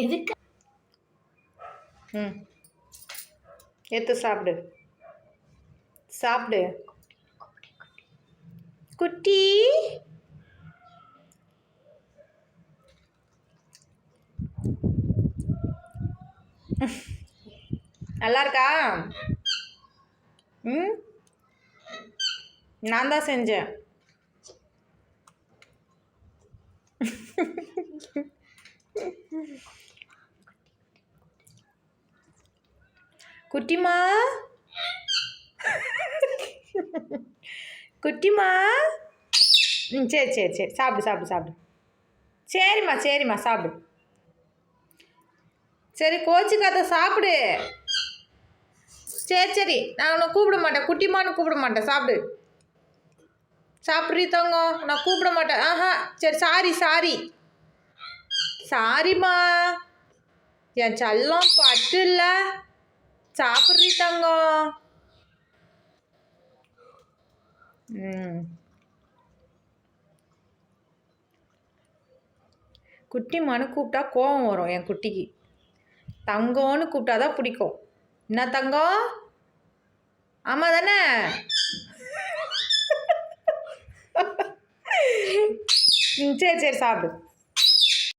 எதுக்கு? ம், எடுத்து சாப்பிடு. சாப்பிடு குட்டி. நல்லா இருக்கா? ம், நான் தான் செஞ்சேன். குட்டிமா, குட்டிமா. ம், சரி சரி சரி, சாப்பிடு சாப்பிடு சாப்பிடு. சரிம்மா சரிம்மா சாப்பிடு. சரி கோச்சிக்காத, சாப்பிடு. சரி சரி, நான் உன்னை கூப்பிட மாட்டேன், குட்டிமான்னு கூப்பிட மாட்டேன். சாப்பிடு. சாப்பிட்றீ தங்கம், நான் கூப்பிட மாட்டேன். ஆஹா, சரி சாரி சாரி சாரிம்மா. என் செல்லம் பட்டு இல்லை. சாப்பிட்றீ தங்கம். ம், குட்டிமான்னு கூப்பிட்டா கோவம் வரும் என் குட்டிக்கு. தங்கம்னு கூப்பிட்டா தான் பிடிக்கும். என்ன தங்கம்? ஆமாம் தானே? ம், சரி சரி சாப்பிடு.